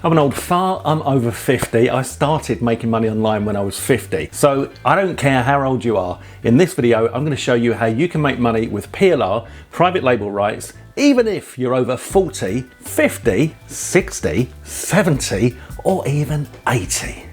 I'm an old fart, I'm over 50. I started making money online when I was 50. So I don't care how old you are. In this video, I'm going to show you how you can make money with PLR, private label rights, even if you're over 40, 50, 60, 70, or even 80.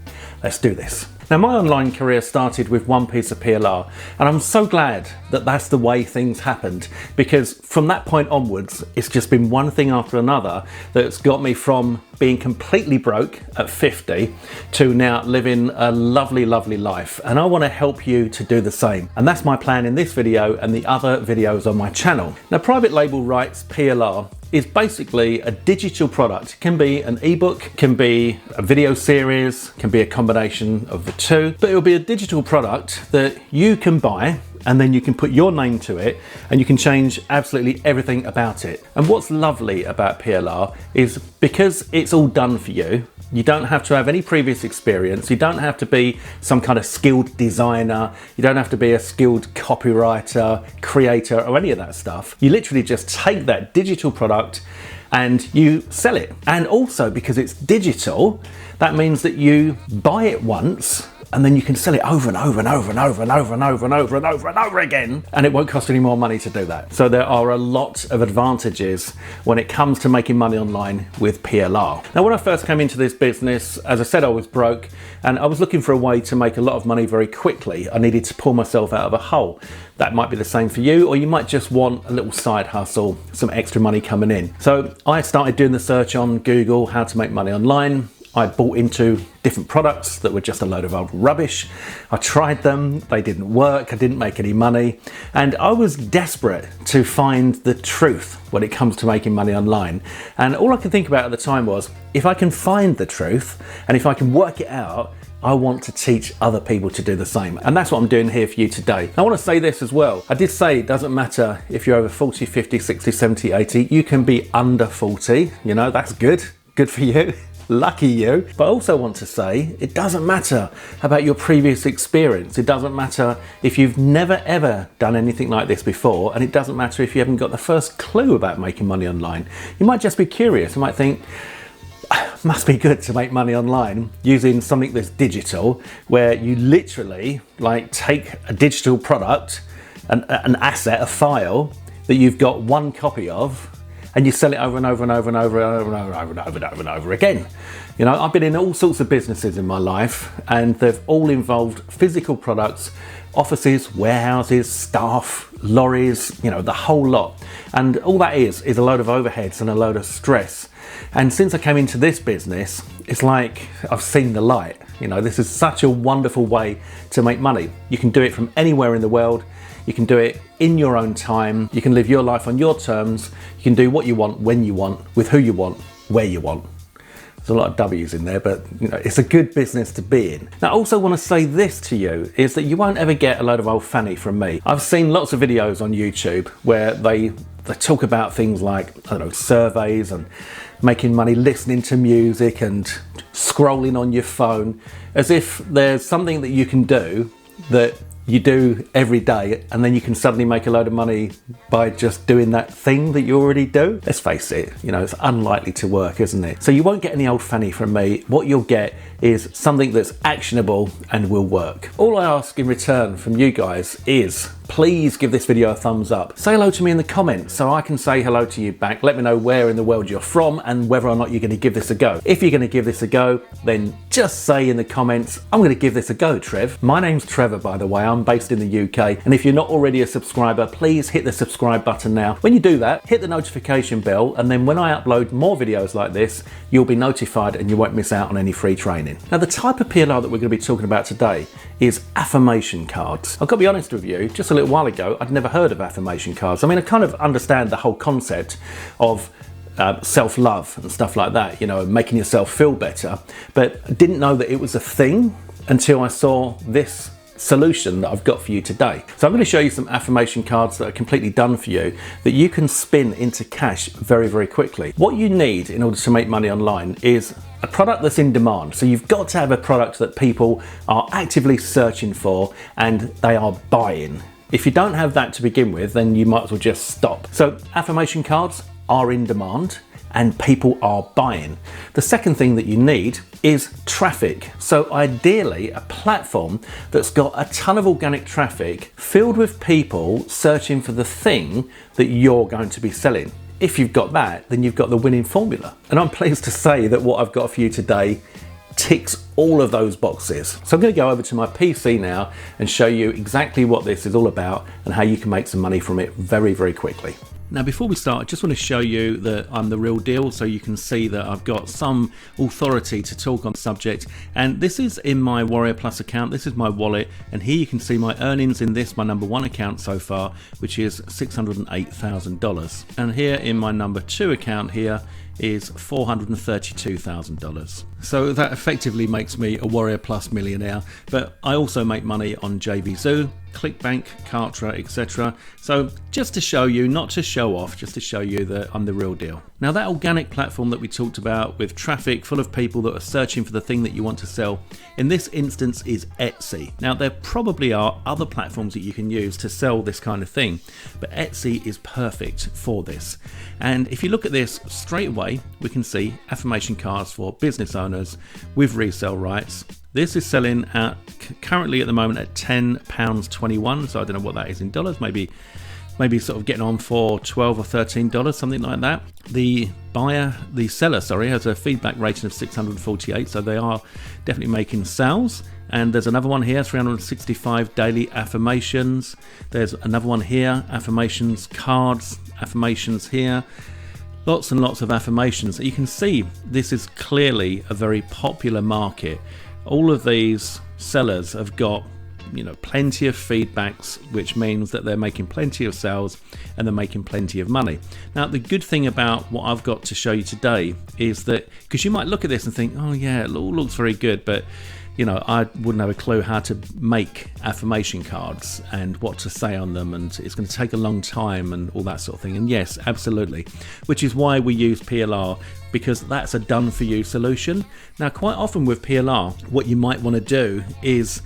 Let's do this. Now, my online career started with one piece of PLR, and I'm so glad that that's the way things happened, because from that point onwards, it's just been one thing after another that's got me from being completely broke at 50 to now living a lovely, lovely life. And I want to help you to do the same. And that's my plan in this video and the other videos on my channel. Now, private label rights, PLR, is basically a digital product. It can be an ebook, can be a video series, can be a combination of the two, but it will be a digital product that you can buy, and then you can put your name to it and you can change absolutely everything about it. And what's lovely about PLR is because it's all done for you, you don't have to have any previous experience, you don't have to be some kind of skilled designer, you don't have to be a skilled copywriter, creator, or any of that stuff. You literally just take that digital product and you sell it. And also, because it's digital, that means that you buy it once and then you can sell it over and over and over and over and over and over and over and over and over again, and it won't cost any more money to do that. So there are a lot of advantages when it comes to making money online with PLR. Now, when I first came into this business, as I said, I was broke and I was looking for a way to make a lot of money very quickly. I needed to pull myself out of a hole. That might be the same for you, or you might just want a little side hustle, some extra money coming in. So I started doing the search on Google, how to make money online. I bought into different products that were just a load of old rubbish. I tried them, they didn't work, I didn't make any money, and I was desperate to find the truth when it comes to making money online. And all I could think about at the time was, if I can find the truth and if I can work it out, I want to teach other people to do the same. And that's what I'm doing here for you today. I want to say this as well. I did say it doesn't matter if you're over 40, 50, 60, 70, 80, you can be under 40, you know, that's good. Good for you. Lucky you. But I also want to say it doesn't matter about your previous experience. It doesn't matter if you've never ever done anything like this before, and it doesn't matter if you haven't got the first clue about making money online. You might just be curious. You might think, must be good to make money online using something that's digital, where you literally like take a digital product, an asset, a file that you've got one copy of, and you sell it over and over and over and over and over and over and over and over and over and over again. You know, I've been in all sorts of businesses in my life, and they've all involved physical products, offices, warehouses, staff, lorries, you know, the whole lot. And all that is a load of overheads and a load of stress. And since I came into this business, it's like I've seen the light. You know, this is such a wonderful way to make money. You can do it from anywhere in the world. You can do it in your own time. You can live your life on your terms. You can do what you want, when you want, with who you want, where you want. There's a lot of W's in there, but you know, it's a good business to be in. Now, I also want to say this to you, is that you won't ever get a load of old fanny from me. I've seen lots of videos on YouTube where they talk about things like, I don't know, surveys and making money listening to music and scrolling on your phone, as if there's something that you can do that you do every day and then you can suddenly make a load of money by just doing that thing that you already do. Let's face it, you know, it's unlikely to work, isn't it? So you won't get any old fanny from me. What you'll get is something that's actionable and will work. All I ask in return from you guys is please give this video a thumbs up. Say hello to me in the comments so I can say hello to you back. Let me know where in the world you're from and whether or not you're going to give this a go. If you're going to give this a go, then just say in the comments, I'm going to give this a go, Trev. My name's Trevor, by the way. I'm based in the UK. And if you're not already a subscriber, please hit the subscribe button now. When you do that, hit the notification bell, and then when I upload more videos like this, you'll be notified and you won't miss out on any free training. Now, the type of PLR that we're going to be talking about today is affirmation cards. I've got to be honest with you, just a little while ago, I'd never heard of affirmation cards. I mean, I kind of understand the whole concept of self-love and stuff like that, you know, making yourself feel better, but I didn't know that it was a thing until I saw this solution that I've got for you today. So I'm going to show you some affirmation cards that are completely done for you that you can spin into cash very, very quickly. What you need in order to make money online is a product that's in demand. So you've got to have a product that people are actively searching for and they are buying. If you don't have that to begin with, then you might as well just stop. So affirmation cards are in demand and people are buying. The second thing that you need is traffic. So ideally, a platform that's got a ton of organic traffic filled with people searching for the thing that you're going to be selling. If you've got that, then you've got the winning formula. And I'm pleased to say that what I've got for you today ticks all of those boxes. So I'm going to go over to my PC now and show you exactly what this is all about and how you can make some money from it very, very quickly. Now before we start, I just want to show you that I'm the real deal, so you can see that I've got some authority to talk on the subject. And this is in my Warrior Plus account. This is my wallet, and here you can see my earnings in this, my number 1 account so far, which is $608,000. And here in my number 2 account here is $432,000. So that effectively makes me a Warrior Plus millionaire. But I also make money on JVZoo, ClickBank, Kartra, etc. So just to show you, not to show off, just to show you that I'm the real deal. Now that organic platform that we talked about with traffic full of people that are searching for the thing that you want to sell, in this instance is Etsy. Now there probably are other platforms that you can use to sell this kind of thing, but Etsy is perfect for this. And if you look at this straight away, we can see affirmation cards for business owners with resale rights. This is selling at currently at the moment at £10.21, so I don't know what that is in dollars, maybe sort of getting on for $12 or $13, something like that. The seller, has a feedback rating of 648, so they are definitely making sales. And there's another one here, 365 daily affirmations. There's another one here, affirmations cards, affirmations here. Lots and lots of affirmations. You can see this is clearly a very popular market. All of these sellers have got, plenty of feedbacks, which means that they're making plenty of sales and they're making plenty of money. Now, the good thing about what I've got to show you today is that, because you might look at this and think, oh yeah, it all looks very good, but I wouldn't have a clue how to make affirmation cards and what to say on them, and it's going to take a long time and all that sort of thing. And yes, absolutely, which is why we use PLR, because that's a done for you solution. Now, quite often with PLR, what you might want to do is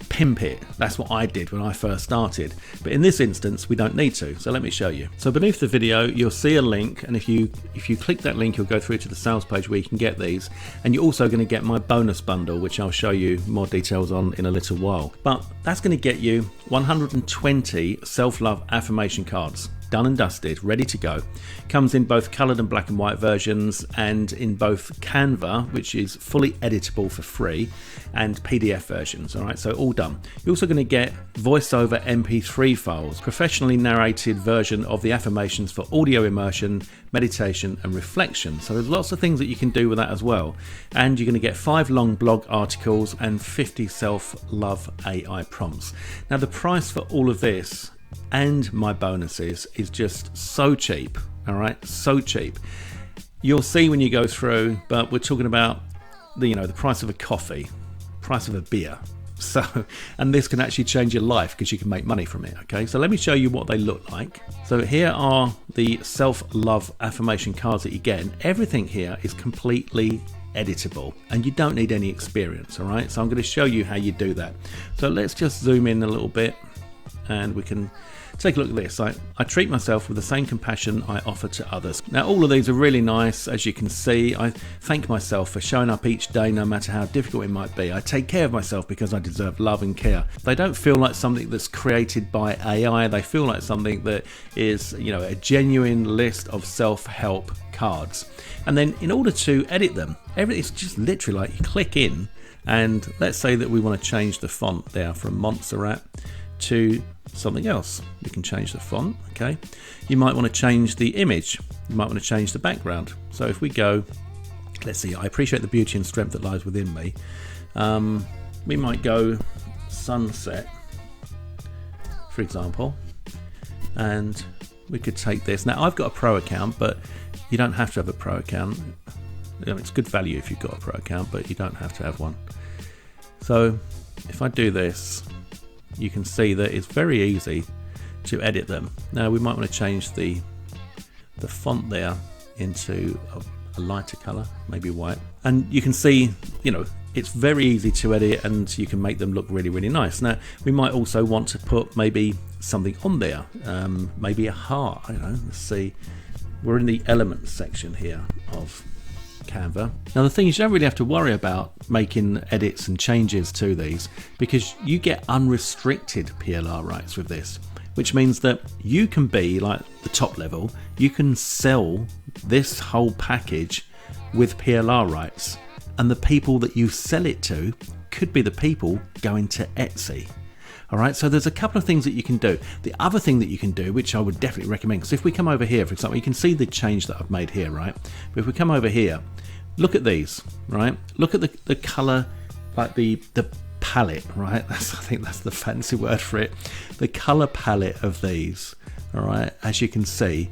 pimp it. That's what I did when I first started, but in this instance we don't need to. So let me show you. So beneath the video you'll see a link, and if you click that link you'll go through to the sales page where you can get these, and you're also going to get my bonus bundle, which I'll show you more details on in a little while. But that's going to get you 120 self-love affirmation cards, done and dusted, ready to go. Comes in both coloured and black and white versions, and in both Canva, which is fully editable for free, and PDF versions. All right, so all done. You're also going to get voiceover MP3 files, professionally narrated version of the affirmations for audio immersion, meditation and reflection. So there's lots of things that you can do with that as well. And you're going to get 5 long blog articles and 50 self-love AI prompts. Now the price for all of this and my bonuses is just so cheap. All right, so cheap. You'll see when you go through, but we're talking about the price of a coffee, price of a beer. So, and this can actually change your life because you can make money from it. Okay, so let me show you what they look like. So here are the self-love affirmation cards that you get, and everything here is completely editable and you don't need any experience. All right, so I'm going to show you how you do that. So let's just zoom in a little bit and we can take a look at this. I treat myself with the same compassion I offer to others. Now all of these are really nice. As you can see, I thank myself for showing up each day no matter how difficult it might be. I take care of myself because I deserve love and care. They don't feel like something that's created by AI. They feel like something that is, a genuine list of self-help cards. And then in order to edit them, it's just literally like you click in, and let's say that we want to change the font there from Montserrat to something else. We can change the font. Okay, you might want to change the image, you might want to change the background. So if we go, let's see, I appreciate the beauty and strength that lies within me. We might go sunset, for example, and we could take this. Now I've got a pro account, but you don't have to have a pro account. It's good value if you've got a pro account, but you don't have to have one. So if I do this, you can see that it's very easy to edit them. Now we might want to change the font there into a lighter color, maybe white. And you can see, it's very easy to edit and you can make them look really, really nice. Now we might also want to put maybe something on there, maybe a heart. I don't know, let's see. we're in the elements section here of Canva. Now the thing is, you don't really have to worry about making edits and changes to these because you get unrestricted PLR rights with this, which means that you can be like the top level, you can sell this whole package with PLR rights, and the people that you sell it to could be the people going to Etsy. All right, so there's a couple of things that you can do. The other thing that you can do, which I would definitely recommend, because if we come over here, for example, you can see the change that I've made here, right? But if we come over here, look at these, right? Look at the color, like the palette, right? I think that's the fancy word for it. The color palette of these, all right? As you can see,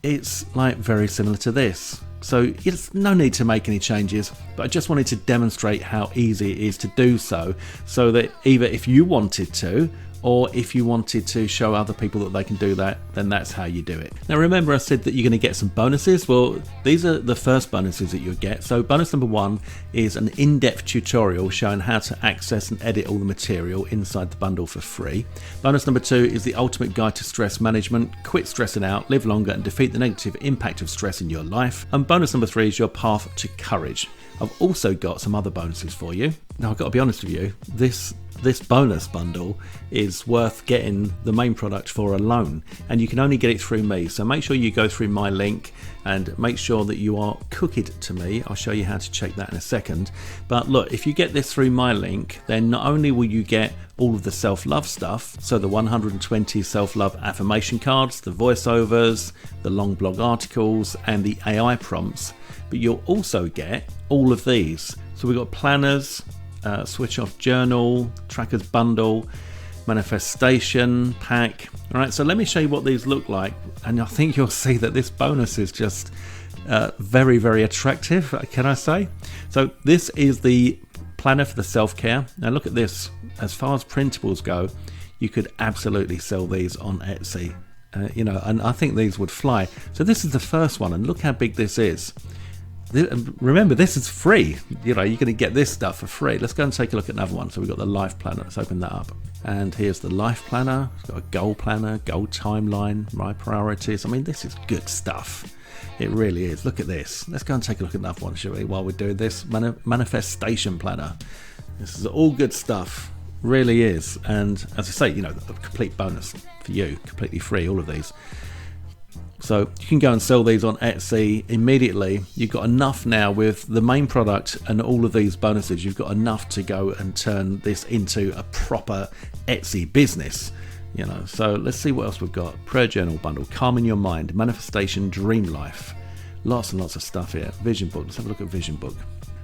it's like very similar to this. So it's no need to make any changes, but I just wanted to demonstrate how easy it is to do so that either if you wanted to, or if you wanted to show other people that they can do that, then that's how you do it. Now remember I said that you're going to get some bonuses. Well, these are the first bonuses that you'll get. So bonus number 1 is an in-depth tutorial showing how to access and edit all the material inside the bundle for free. Bonus number 2 is the ultimate guide to stress management. Quit stressing out, live longer and defeat the negative impact of stress in your life. And bonus number 3 is your path to courage. I've also got some other bonuses for you. Now I've got to be honest with you, this bonus bundle is worth getting the main product for alone, and you can only get it through me. So make sure you go through my link and make sure that you are cooked to me. I'll show you how to check that in a second. But look, if you get this through my link, then not only will you get all of the self-love stuff, so the 120 self-love affirmation cards, the voiceovers, the long blog articles, and the AI prompts, but you'll also get all of these. So we've got planners, switch off journal, trackers bundle, manifestation pack. All right, so let me show you what these look like, and I think you'll see that this bonus is just very, very attractive, can I say? So this is the planner for the self-care. Now look at this. As far as printables go, you could absolutely sell these on Etsy, you know, and I think these would fly. So this is the first one, and look how big this is. Remember, this is free. You know, you're going to get this stuff for free. Let's go and take a look at another one. So we've got the life planner. Let's open that up. And here's the life planner. It's got a goal planner, goal timeline, my priorities. I mean, this is good stuff. It really is. Look at this. Let's go and take a look at another one, shall we, while we're doing this. Manifestation planner. This is all good stuff. Really is. And as I say, you know, a complete bonus for you. Completely free, all of these. So you can go and sell these on Etsy immediately. You've got enough now with the main product and all of these bonuses. You've got enough to go and turn this into a proper Etsy business. You know, so let's see what else we've got. Prayer journal bundle, calming your mind, manifestation, dream life. Lots and lots of stuff here. Vision book. Let's have a look at vision book.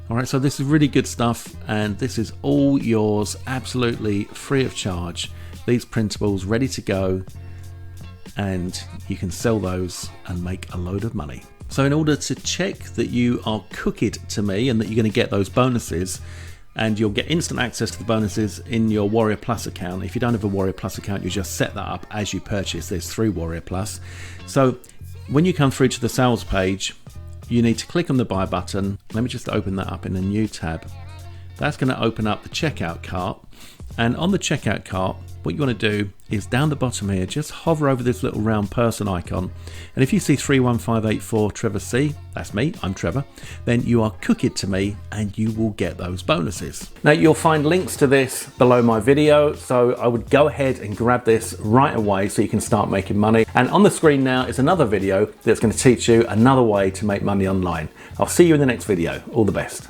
All right, so this is really good stuff, and this is all yours, absolutely free of charge. These printables ready to go, and you can sell those and make a load of money. So in order to check that you are cooked to me and that you're going to get those bonuses, and you'll get instant access to the bonuses in your Warrior Plus account. If you don't have a Warrior Plus account, you just set that up as you purchase this through Warrior Plus. So when you come through to the sales page, you need to click on the buy button. Let me just open that up in a new tab. That's going to open up the checkout cart, and on the checkout cart, what you want to do is down the bottom here, just hover over this little round person icon, and if you see 31584 Trevor C, that's me, I'm Trevor, then you are cooked to me and you will get those bonuses. Now you'll find links to this below my video, so I would go ahead and grab this right away so you can start making money. And on the screen now is another video that's going to teach you another way to make money online. I'll see you in the next video. All the best.